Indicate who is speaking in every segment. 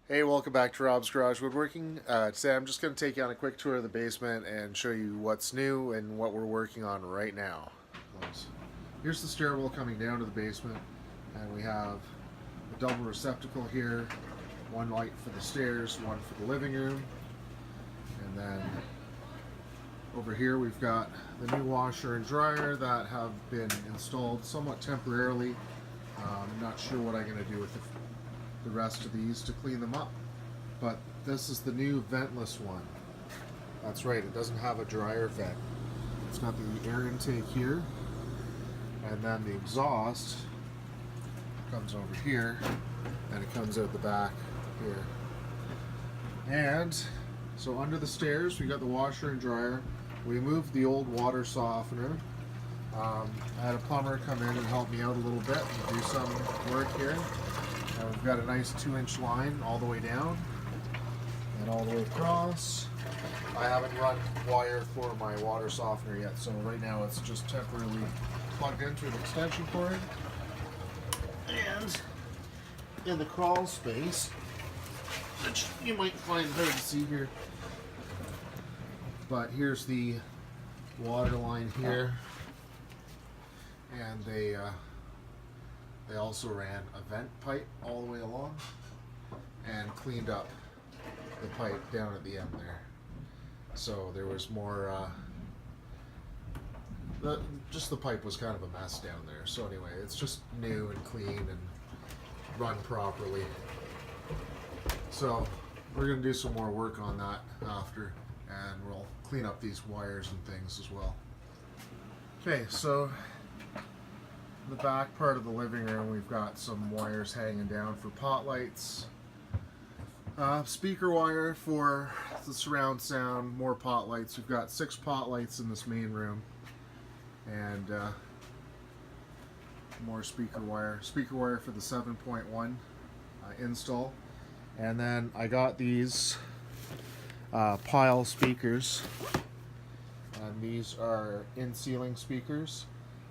Speaker 1: Hey, welcome back to Rob's Garage Woodworking. Today I'm just going to take you on a quick tour of the basement and show you what's new and what we're working on right now. Here's the stairwell coming down to the basement, and we have a double receptacle here, one light for the stairs, one for the living room, and then over here we've got the new washer and dryer that have been installed somewhat temporarily. I'm not sure what I'm going to do with the rest of these to clean them up, but this is the new ventless one. That's right, it doesn't have a dryer vent. It's got the air intake here, and then the exhaust comes over here, and it comes out the back here. And so under the stairs we got the washer and dryer. We moved the old water softener. I had a plumber come in and help me out a little bit and do some work here. We've got a nice 2-inch line all the way down and all the way across. I haven't run wire for my water softener yet, so right now it's just temporarily plugged into an extension cord. And in the crawl space, which you might find hard to see here, but here's the water line here, and they also ran a vent pipe all the way along and cleaned up the pipe down at the end there. So there was more, just the pipe was kind of a mess down there. So anyway, it's just new and clean and run properly. So we're going to do some more work on that after, and we'll clean up these wires and things as well. Okay, so in the back part of the living room, we've got some wires hanging down for pot lights, speaker wire for the surround sound, more pot lights. We've got 6 pot lights in this main room, and more speaker wire for the 7.1 install. And then I got these pile speakers, and these are in-ceiling speakers,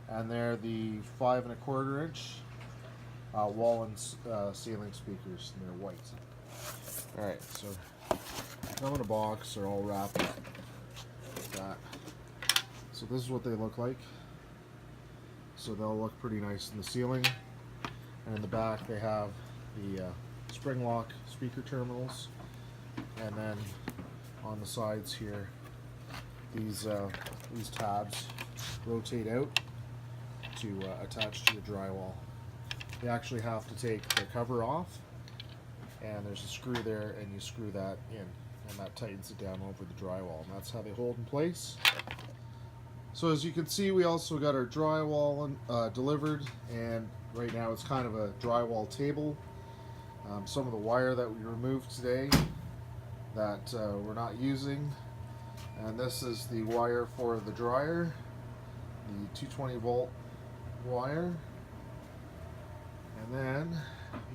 Speaker 1: and they're the 5 1/4 inch wall and ceiling speakers, and they're white. Alright, so they come in a box, they're all wrapped like that. So this is what they look like. So they'll look pretty nice in the ceiling. And in the back they have the spring lock speaker terminals, and then on the sides here, these tabs rotate out to attach to the drywall. You actually have to take the cover off, and there's a screw there, and you screw that in, and that tightens it down over the drywall, and that's how they hold in place. So as you can see, we also got our drywall delivered, and right now it's kind of a drywall table. Some of the wire that we removed today that we're not using, and this is the wire for the dryer, the 220 volt wire. And then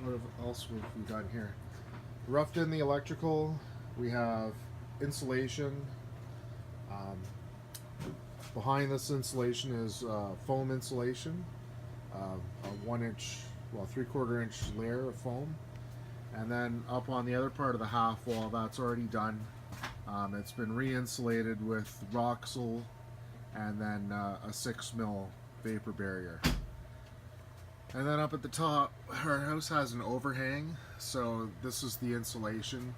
Speaker 1: what else have we done here? Roughed in the electrical. We have insulation. Behind this insulation is foam insulation, a 1-inch, well, 3/4 inch layer of foam. And then up on the other part of the half wall, that's already done. It's been re-insulated with Roxol and then a 6mm vapor barrier. And then up at the top, our house has an overhang, so this is the insulation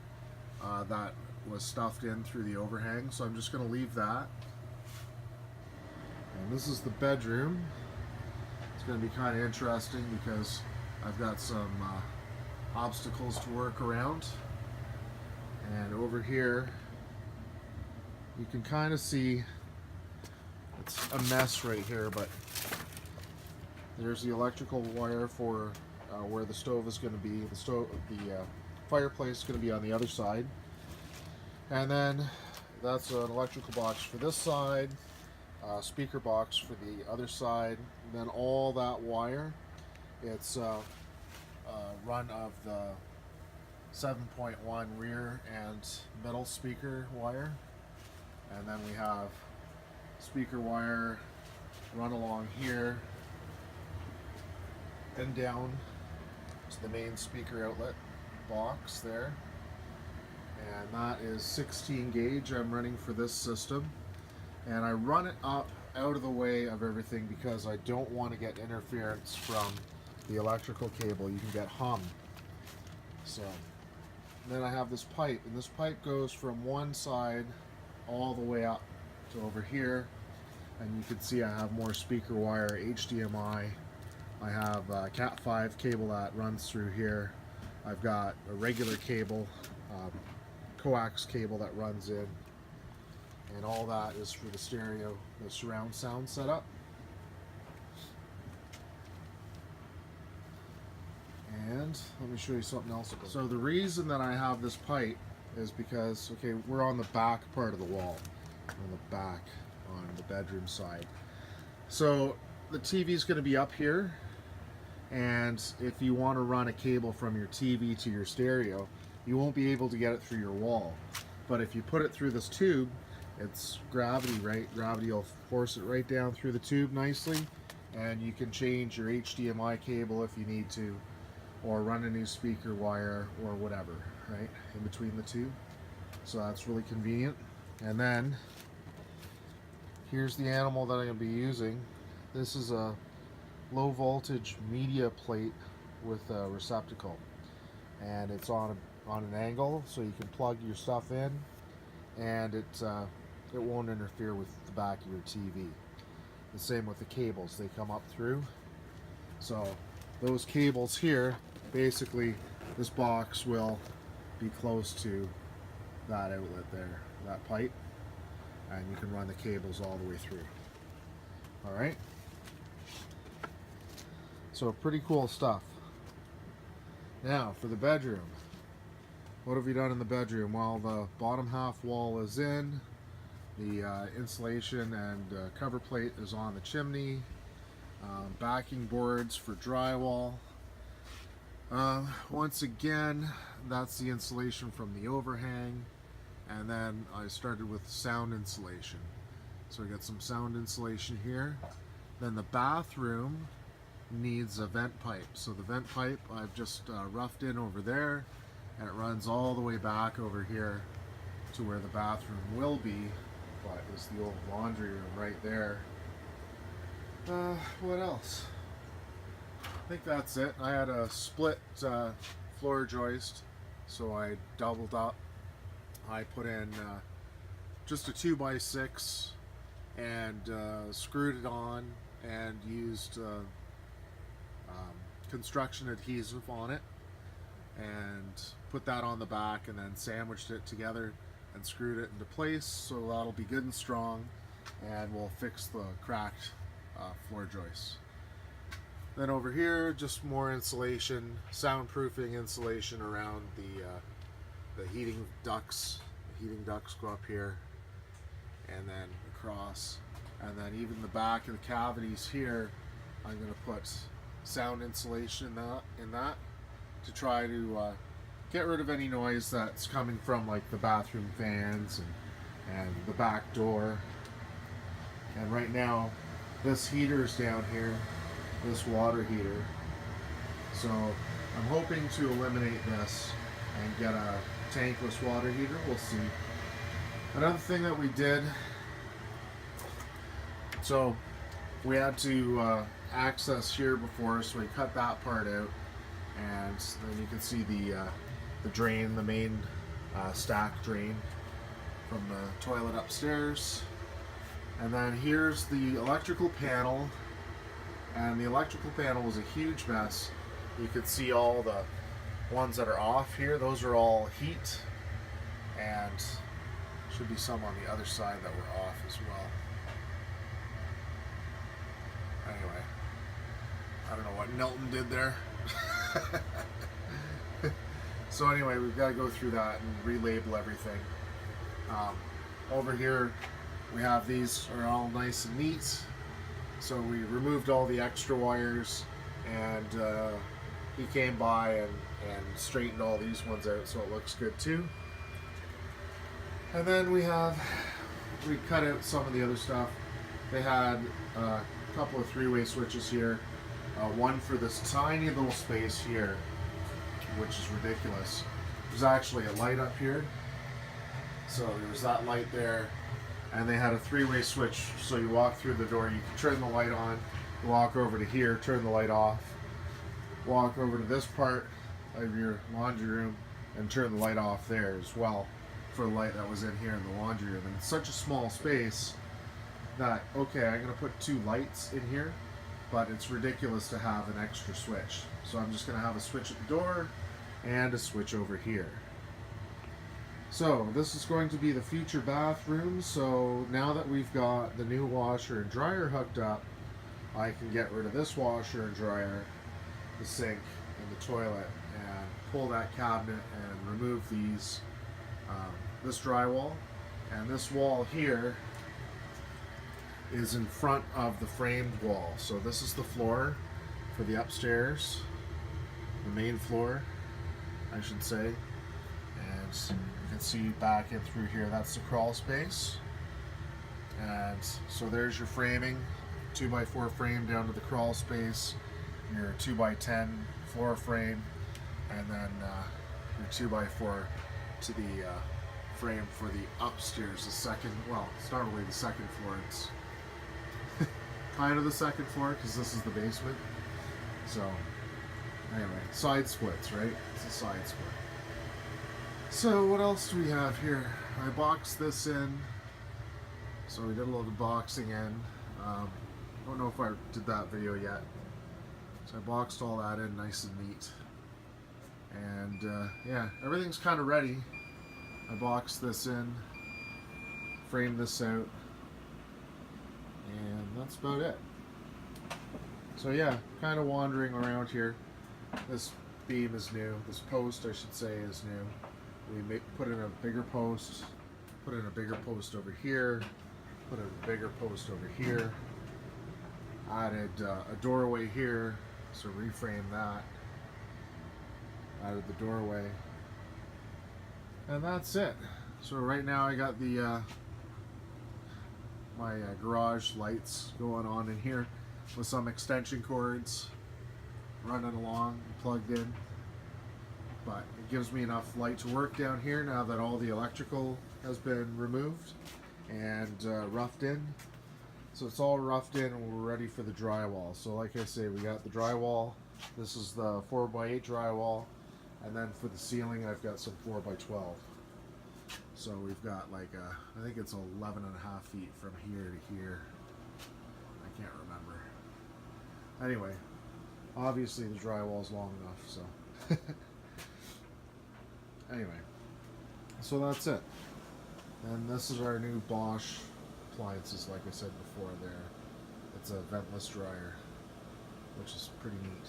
Speaker 1: that was stuffed in through the overhang, so I'm just going to leave that. And this is the bedroom. It's going to be kind of interesting because I've got some obstacles to work around. And over here, you can kind of see it's a mess right here, but there's the electrical wire for where the stove is going to be. The fireplace is going to be on the other side, and then that's an electrical box for this side, speaker box for the other side, and then all that wire. It's run of the 7.1 rear and middle speaker wire, and then we have speaker wire run along here and down to the main speaker outlet. box there, and that is 16 gauge I'm running for this system, and I run it up out of the way of everything because I don't want to get interference from the electrical cable. You can get hum. So then I have this pipe, and this pipe goes from one side all the way up to over here, and you can see I have more speaker wire, HDMI. I have a Cat 5 cable that runs through here. I've got a regular cable, coax cable that runs in, and all that is for the stereo, the surround sound setup. And let me show you something else. So the reason that I have this pipe is because, okay, we're on the back part of the wall, on the back, on the bedroom side. So the TV is going to be up here, and if you want to run a cable from your TV to your stereo, you won't be able to get it through your wall. But if you put it through this tube, it's gravity, right? Gravity will force it right down through the tube nicely, and you can change your HDMI cable if you need to, or run a new speaker wire or whatever, right, in between the two. So that's really convenient. And then here's the animal that I'm going to be using. This is a low voltage media plate with a receptacle, and it's on an angle so you can plug your stuff in, and it won't interfere with the back of your TV. The same with the cables, they come up through. So those cables here, basically this box will be close to that outlet there, that pipe, and you can run the cables all the way through. Alright, so pretty cool stuff. Now for the bedroom, what have we done in the bedroom? Well, the bottom half wall is in, the insulation and cover plate is on the chimney, backing boards for drywall. Once again, that's the insulation from the overhang, and then I started with sound insulation. So I got some sound insulation here. Then the bathroom needs a vent pipe. So the vent pipe I've just roughed in over there, and it runs all the way back over here to where the bathroom will be, but it's the old laundry room right there. What else? I think that's it. I had a split floor joist, so I doubled up. I put in just a 2x6 and screwed it on and used construction adhesive on it, and put that on the back, and then sandwiched it together and screwed it into place, so that'll be good and strong, and we'll fix the cracked floor joists. Then over here, just more insulation, soundproofing insulation around the heating ducts. The heating ducts go up here and then across, and then even the back of the cavities here, I'm going to put sound insulation in that to try to get rid of any noise that's coming from like the bathroom fans and the back door. And right now, this heater's down here, this water heater. So I'm hoping to eliminate this and get a tankless water heater. We'll see. Another thing that we did, so we had to access here before, so we cut that part out, and then you can see the drain, the main stack drain from the toilet upstairs. And then here's the electrical panel, and the electrical panel was a huge mess. You could see all the ones that are off here, those are all heat, and should be some on the other side that were off as well. Anyway, I don't know what Milton did there. So anyway, we've got to go through that and relabel everything. Over here we have these are all nice and neat. So we removed all the extra wires, and he came by and straightened all these ones out so it looks good too. And then we cut out some of the other stuff. They had a couple of three-way switches here, one for this tiny little space here, which is ridiculous. There's actually a light up here. So there was that light there, and they had a three-way switch. So you walk through the door, you can turn the light on, walk over to here, turn the light off, walk over to this part of your laundry room, and turn the light off there as well for the light that was in here in the laundry room. And it's such a small space that, okay, I'm going to put 2 lights in here, but it's ridiculous to have an extra switch. So I'm just going to have a switch at the door and a switch over here. So this is going to be the future bathroom. So now that we've got the new washer and dryer hooked up, I can get rid of this washer and dryer, the sink, and the toilet, and pull that cabinet and remove these, this drywall. And this wall here is in front of the framed wall. So this is the floor for the upstairs, the main floor, I should say. And you can see back in through here, that's the crawl space. And so there's your framing, 2x4 frame down to the crawl space, your 2x10 floor frame, and then your 2x4 to the frame for the upstairs, the second, well, it's not really the second floor, it's kind of the second floor because this is the basement. So anyway, side splits, right? It's a side split. So what else do we have here? I boxed this in. So we did a little boxing in. Don't know if I did that video yet. So I boxed all that in nice and neat. And yeah, everything's kind of ready. I boxed this in, framed this out, and that's about it. So yeah, kind of wandering around here. This beam is new. This post, I should say, is new. We put in a bigger post, put in a bigger post over here, put in a bigger post over here, added a doorway here, so reframe that, added the doorway, and that's it. So right now I got the my garage lights going on in here with some extension cords running along, plugged in. But it gives me enough light to work down here now that all the electrical has been removed and roughed in. So it's all roughed in and we're ready for the drywall. So like I say, we got the drywall. This is the 4x8 drywall. And then for the ceiling, I've got some 4x12. So we've got like I think it's 11.5 feet from here to here. I can't remember. Anyway, obviously the drywall is long enough, so. Anyway, so that's it. And this is our new Bosch appliances, like I said before there. It's a ventless dryer, which is pretty neat.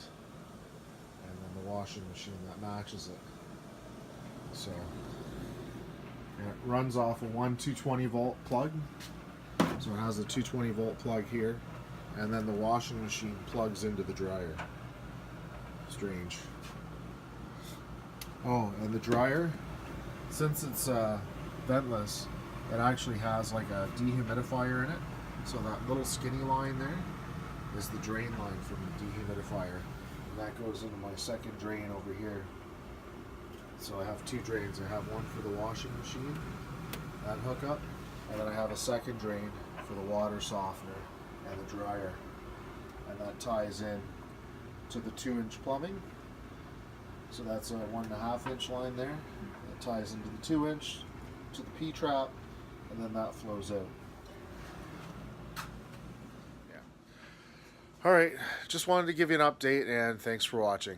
Speaker 1: And then the washing machine that matches it. So, and it runs off a 220 volt plug. So it has a 220 volt plug here. And then the washing machine plugs into the dryer. Strange. Oh, and the dryer, since it's ventless, it actually has like a dehumidifier in it. So that little skinny line there is the drain line from the dehumidifier. And that goes into my second drain over here. So I have 2 drains. I have one for the washing machine, that hookup, and then I have a second drain for the water softener and the dryer. And that ties in to the 2-inch plumbing. So that's a 1.5 inch line there. It ties into the 2-inch, to the P-trap, and then that flows out. Yeah. Alright, just wanted to give you an update, and thanks for watching.